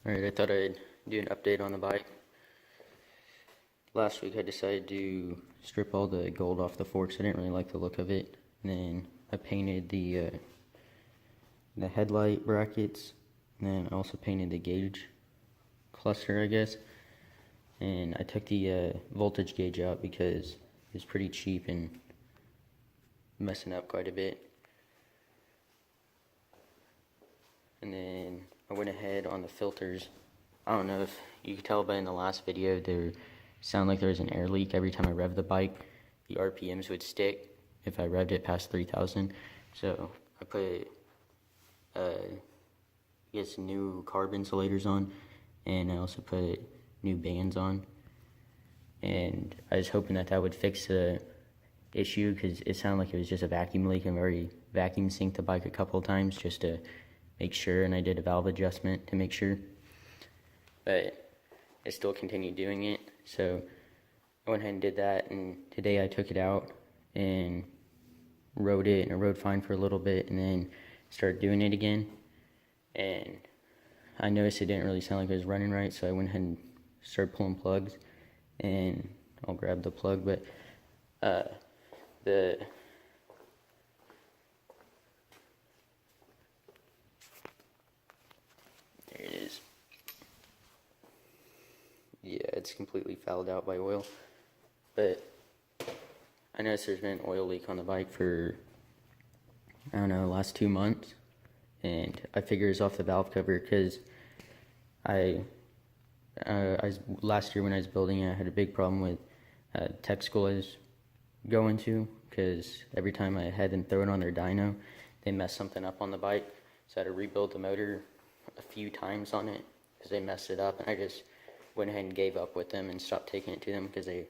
Alright, I thought I'd do an update on the bike. Last week I decided to strip all the gold off the forks. I didn't really like the look of it. And then I painted the headlight brackets. And then I also painted the gauge cluster, I guess. And I took the voltage gauge out because it's pretty cheap and messing up quite a bit. And then I went ahead on the filters. I don't know if you could tell, but in the last video there sounded like there was an air leak every time I revved the bike. The RPMs would stick if I revved it past 3,000. So I put new carb insulators on, and I also put new bands on. And I was hoping that would fix the issue, because it sounded like it was just a vacuum leak. I've already vacuum synced the bike a couple of times just to make sure, and I did a valve adjustment to make sure, but I still continued doing it. So I went ahead and did that, and today I took it out and rode it, and it rode fine for a little bit, and then started doing it again, and I noticed it didn't really sound like it was running right, so I went ahead and started pulling plugs, and I'll grab the plug, but there it is. Yeah, it's completely fouled out by oil. But I noticed there's been an oil leak on the bike for, I don't know, the last 2 months. And I figured it's off the valve cover, because last year when I was building it, I had a big problem with tech school I was going to, because every time I had them throw it on their dyno, they messed something up on the bike. So I had to rebuild the motor a few times on it because they messed it up, and I just went ahead and gave up with them and stopped taking it to them because they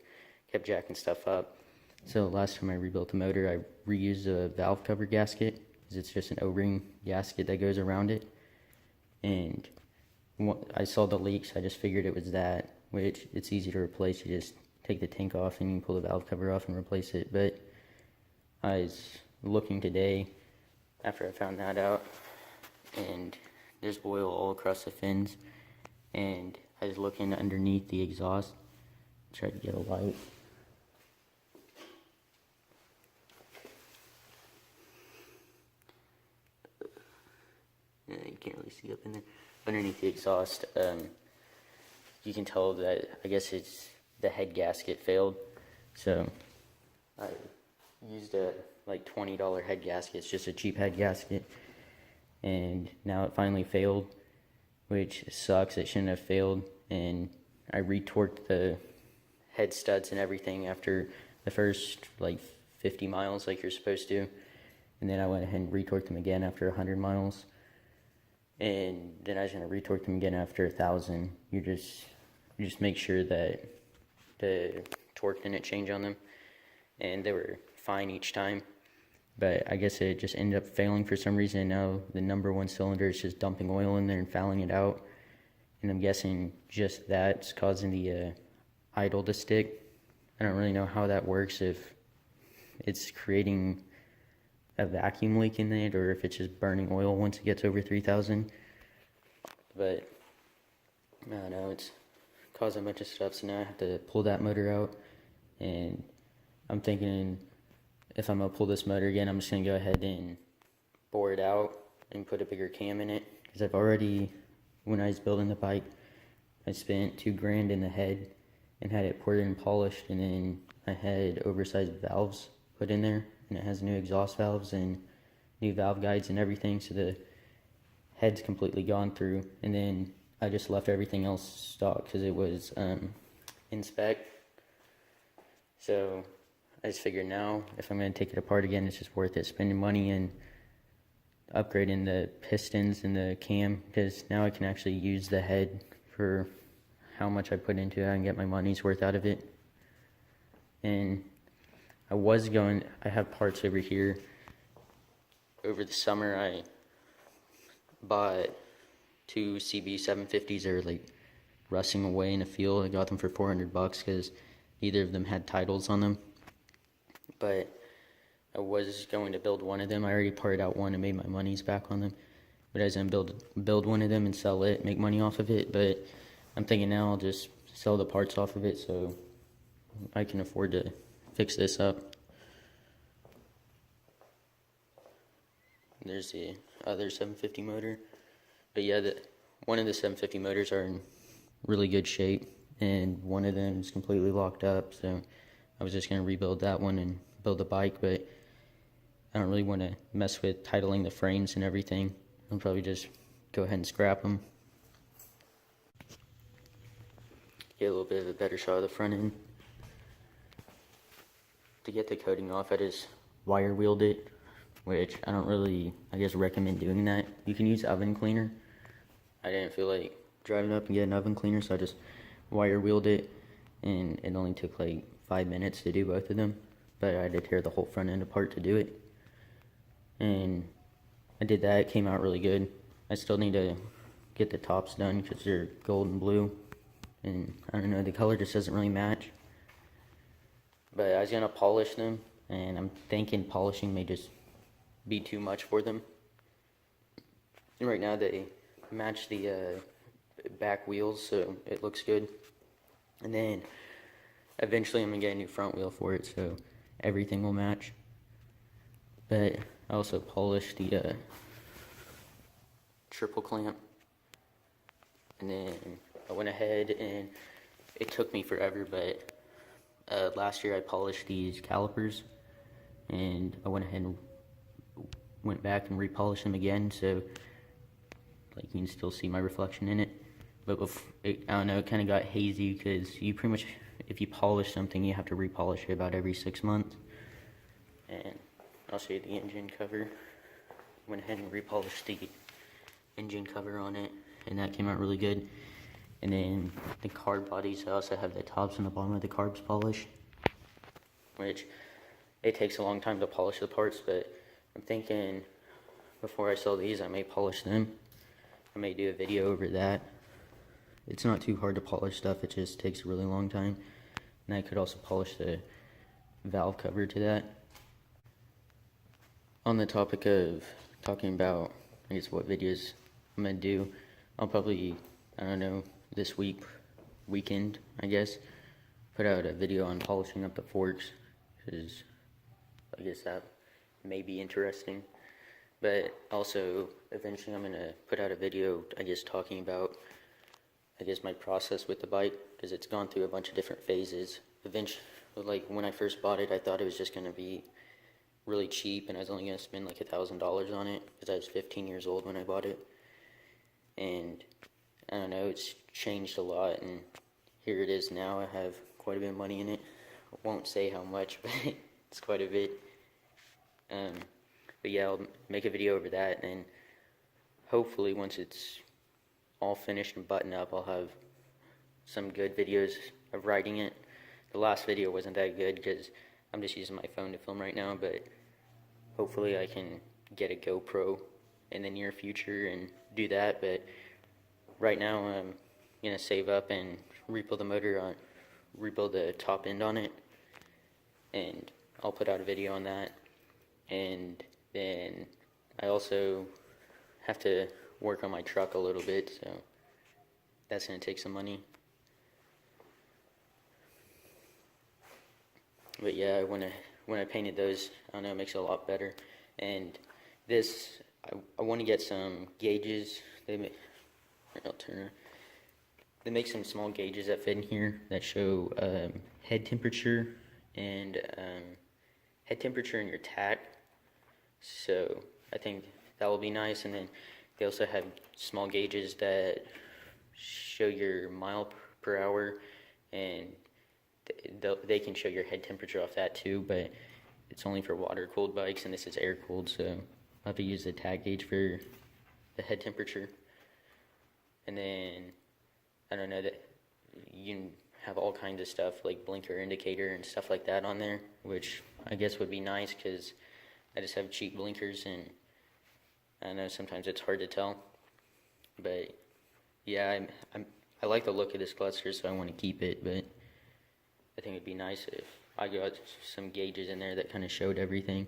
kept jacking stuff up. So last time I rebuilt the motor, I reused a valve cover gasket, because it's just an O-ring gasket that goes around it. And I saw the leaks, I just figured it was that, which it's easy to replace. You just take the tank off and you can pull the valve cover off and replace it. But I was looking today after I found that out, and there's oil all across the fins, and I was looking underneath the exhaust, tried to get a light. You can't really see up in there. Underneath the exhaust, you can tell that, I guess it's the head gasket failed. So I used a like $20 head gasket. It's just a cheap head gasket, and now it finally failed, which sucks. It shouldn't have failed. And I retorqued the head studs and everything after the first like 50 miles like you're supposed to, and then I went ahead and retorqued them again after 100 miles, and then I was going to retorque them again after 1,000. You just make sure that the torque didn't change on them, and they were fine each time. But I guess it just ended up failing for some reason. Now the number one cylinder is just dumping oil in there and fouling it out. And I'm guessing just that's causing the idle to stick. I don't really know how that works, if it's creating a vacuum leak in it, or if it's just burning oil once it gets over 3,000. But I don't know, it's causing a bunch of stuff. So now I have to pull that motor out, and I'm thinking, if I'm going to pull this motor again, I'm just going to go ahead and bore it out and put a bigger cam in it, because I've already, when I was building the bike, I spent $2,000 in the head and had it poured and polished, and then I had oversized valves put in there, and it has new exhaust valves and new valve guides and everything, so the head's completely gone through. And then I just left everything else stock because it was in spec. So I just figured now, if I'm going to take it apart again, it's just worth it spending money and upgrading the pistons and the cam, because now I can actually use the head for how much I put into it. I can get my money's worth out of it. And I have parts over here. Over the summer, I bought 2 CB550s. They're like rusting away in a field. I got them for $400 because neither of them had titles on them. But I was going to build one of them. I already parted out one and made my money's back on them. but I was gonna build one of them and sell it, make money off of it. But I'm thinking now I'll just sell the parts off of it so I can afford to fix this up. There's the other 750 motor. But yeah, one of the 750 motors are in really good shape, and one of them is completely locked up, so I was just going to rebuild that one and build the bike, but I don't really want to mess with titling the frames and everything. I'll probably just go ahead and scrap them. Get a little bit of a better shot of the front end. To get the coating off, I just wire wheeled it, which I don't really, I guess, recommend doing that. You can use oven cleaner. I didn't feel like driving up and getting an oven cleaner, so I just wire wheeled it, and it only took like 5 minutes to do both of them, but I had to tear the whole front end apart to do it. And I did that. It came out really good. I still need to get the tops done because they're gold and blue, and I don't know, the color just doesn't really match. But I was gonna polish them, and I'm thinking polishing may just be too much for them. And right now they match the back wheels, so it looks good. And then eventually I'm gonna get a new front wheel for it, so everything will match. But I also polished the triple clamp, and then I went ahead, and it took me forever, but last year I polished these calipers, and I went ahead and went back and repolished them again, so like you can still see my reflection in it. But I don't know, it kind of got hazy because you pretty much, if you polish something, you have to repolish it about every 6 months. And I'll show you the engine cover. Went ahead and repolished the engine cover on it, and that came out really good. And then the carb bodies, I also have the tops and the bottom of the carbs polished, which it takes a long time to polish the parts, but I'm thinking before I sell these, I may polish them. I may do a video over that. It's not too hard to polish stuff, it just takes a really long time. And I could also polish the valve cover to that. On the topic of talking about, I guess, what videos I'm gonna do, I'll probably, I don't know, this weekend, I guess, put out a video on polishing up the forks, because I guess that may be interesting. But also, eventually I'm gonna put out a video, I guess, talking about, I guess, my process with the bike, because it's gone through a bunch of different phases. Eventually, like when I first bought it, I thought it was just gonna be really cheap, and I was only gonna spend like $1,000 on it, because I was 15 years old when I bought it. And I don't know, it's changed a lot, and here it is now. I have quite a bit of money in it. I won't say how much, but it's quite a bit. But yeah, I'll make a video over that, and hopefully once it's all finished and buttoned up, I'll have some good videos of riding it. The last video wasn't that good because I'm just using my phone to film right now, but hopefully I can get a GoPro in the near future and do that. But right now I'm gonna save up and rebuild the top end on it, and I'll put out a video on that. And then I also have to work on my truck a little bit, so that's gonna take some money. But yeah, when I painted those, I don't know, it makes it a lot better. And this, I want to get some gauges. They make some small gauges that fit in here that show head temperature and your tach. So I think that will be nice. And then they also have small gauges that show your mile per hour, and they can show your head temperature off that too, but it's only for water-cooled bikes, and this is air-cooled, so I'll have to use the tach gauge for the head temperature. And then, I don't know, that you can have all kinds of stuff, like blinker indicator and stuff like that on there, which I guess would be nice, because I just have cheap blinkers, and I know sometimes it's hard to tell. But yeah, I like the look of this cluster, so I want to keep it, but I think it'd be nice if I got some gauges in there that kind of showed everything.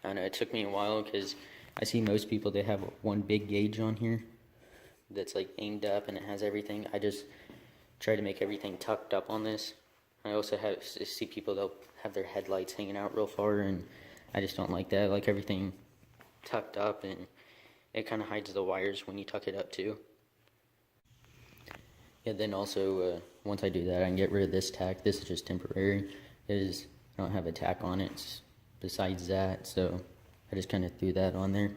I know it took me a while because I see most people, they have one big gauge on here that's like aimed up and it has everything. I just try to make everything tucked up on this. I also see people, they'll have their headlights hanging out real far, and I just don't like that. I like everything tucked up, and it kind of hides the wires when you tuck it up too. Yeah, then also, once I do that, I can get rid of this tack. This is just temporary. I don't have a tack on it besides that, so I just kind of threw that on there.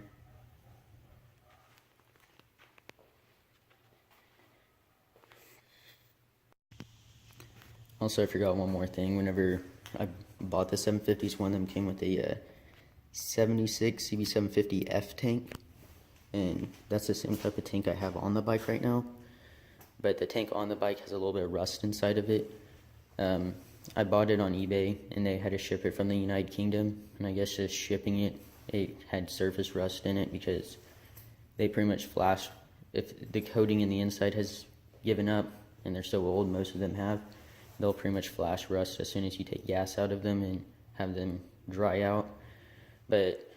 Also, I forgot one more thing. Whenever I bought the 750s, one of them came with a 76 CB550F tank, and that's the same type of tank I have on the bike right now. But the tank on the bike has a little bit of rust inside of it. I bought it on eBay, and they had to ship it from the United Kingdom, and I guess just shipping it, it had surface rust in it because they pretty much flash. If the coating in the inside has given up, and they're so old, most of them have, they'll pretty much flash rust as soon as you take gas out of them and have them dry out. But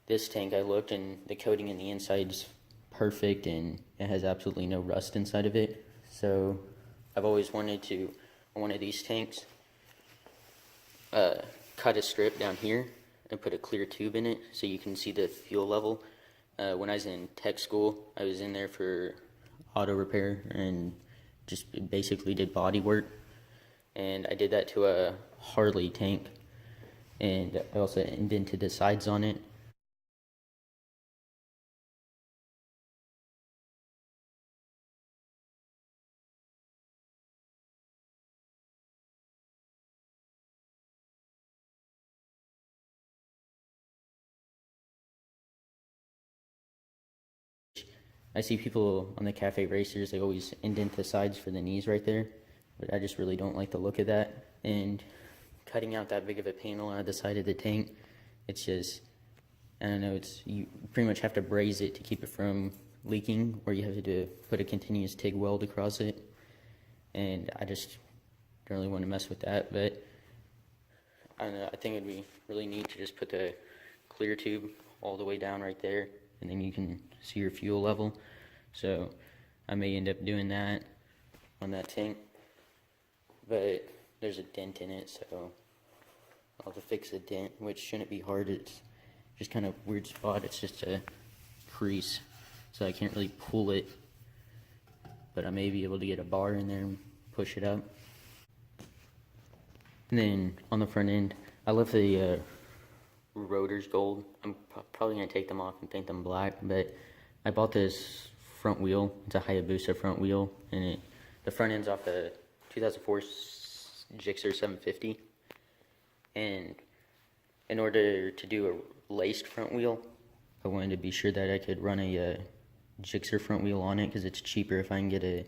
this tank, I looked, and the coating in the inside is perfect, and it has absolutely no rust inside of it. So I've always wanted to, on one of these tanks, cut a strip down here and put a clear tube in it so you can see the fuel level. When I was in tech school, I was in there for auto repair and just basically did body work. And I did that to a Harley tank, and I also indented the sides on it. I see people on the cafe racers, they always indent the sides for the knees right there, but I just really don't like the look of that. And cutting out that big of a panel out of the side of the tank, it's just, I don't know, you pretty much have to braze it to keep it from leaking, or you have to put a continuous TIG weld across it, and I just don't really want to mess with that. But I don't know, I think it'd be really neat to just put the clear tube all the way down right there, and then you can see your fuel level. So I may end up doing that on that tank, but there's a dent in it, so I'll have to fix the dent, which shouldn't be hard. It's just kind of weird spot. It's just a crease, so I can't really pull it, but I may be able to get a bar in there and push it up. And then on the front end, I left the rotors gold. I'm probably going to take them off and paint them black, but I bought this front wheel. It's a Hayabusa front wheel, and the front end's off the 2004 Gixxer 750. And in order to do a laced front wheel, I wanted to be sure that I could run a Gixxer front wheel on it, because it's cheaper if I can get a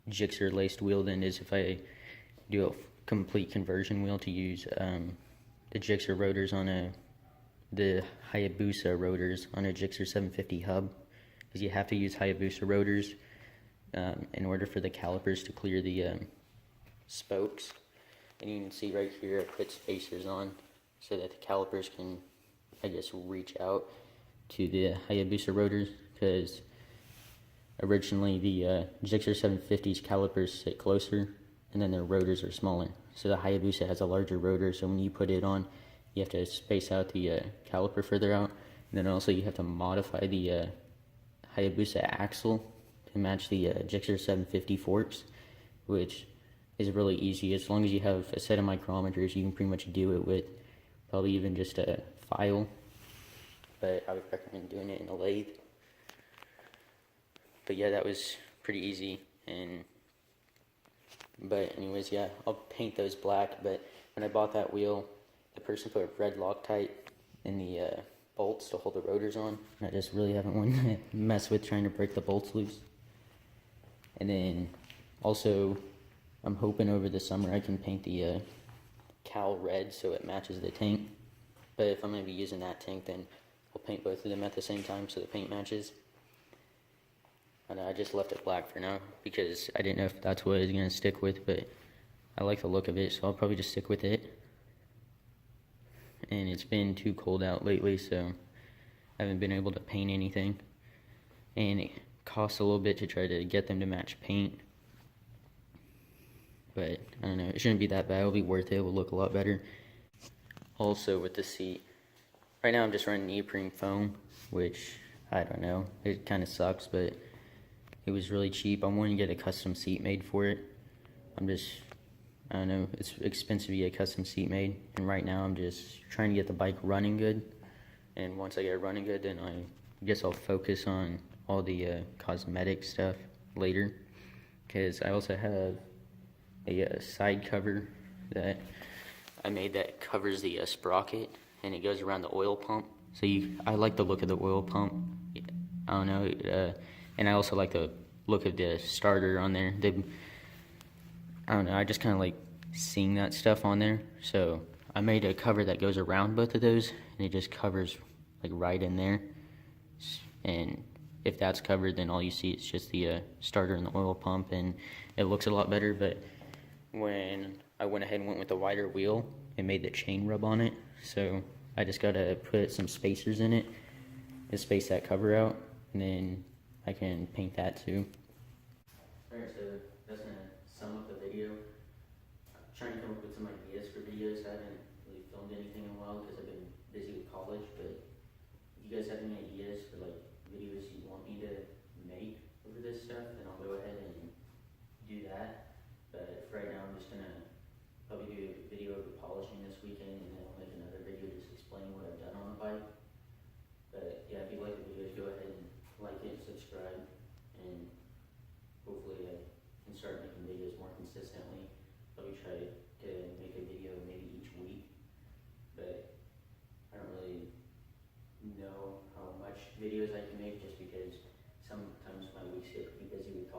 Gixxer laced wheel than it is if I do a complete conversion wheel to use the Gixxer rotors on the Hayabusa rotors on a Gixxer 750 hub, because you have to use Hayabusa rotors in order for the calipers to clear the spokes. And you can see right here I put spacers on so that the calipers can, I guess, reach out to the Hayabusa rotors, because originally the Gixxer 750's calipers sit closer and then their rotors are smaller. So the Hayabusa has a larger rotor, so when you put it on, you have to space out the caliper further out. And then also you have to modify the Hayabusa axle to match the Gixxer 750 forks, which is really easy. As long as you have a set of micrometers, you can pretty much do it with probably even just a file. But I would recommend doing it in a lathe. But yeah, that was pretty easy. But anyways, yeah, I'll paint those black. But when I bought that wheel, the person put red Loctite in the bolts to hold the rotors on. I just really haven't wanted to mess with trying to break the bolts loose. And then also, I'm hoping over the summer I can paint the cowl red so it matches the tank. But if I'm going to be using that tank, then I'll paint both of them at the same time so the paint matches. And I just left it black for now because I didn't know if that's what I was going to stick with, but I like the look of it, so I'll probably just stick with it. And it's been too cold out lately, so haven't been able to paint anything, and it costs a little bit to try to get them to match paint. But I don't know, it shouldn't be that bad. It'll be worth it. It will look a lot better. Also with the seat, right now I'm just running neoprene foam, which I don't know, it kind of sucks, but it was really cheap. I'm wanting to get a custom seat made for it. I don't know, it's expensive to get a custom seat made, and right now I'm just trying to get the bike running good. And once I get it running good, then I guess I'll focus on all the cosmetic stuff later, because I also have a side cover that I made that covers the sprocket, and it goes around the oil pump. So I like the look of the oil pump. I don't know, and I also like the look of the starter on there. I don't know, I just kind of like seeing that stuff on there. So I made a cover that goes around both of those, and it just covers like right in there. And if that's covered, then all you see is just the starter and the oil pump, and it looks a lot better. But when I went ahead and went with the wider wheel, it made the chain rub on it. So I just gotta put some spacers in it and space that cover out, and then I can paint that too. Alright, so that's gonna sum up the video. I'm trying to come up with some ideas for videos. I haven't really filmed anything in a while because I've been busy with college, but if you guys have any ideas for like videos you want me to make over this stuff, then I'll go ahead and do that. But for right now, I'm just gonna probably do a video of the polishing this weekend, and then I'll make another video just explaining what I've done on the bike. But yeah, if you like the videos, go ahead and like it, subscribe, and hopefully I can start making videos more consistently. Probably try to make a video maybe each week, but I don't really know how much videos I can make, just because sometimes my weeks get pretty busy with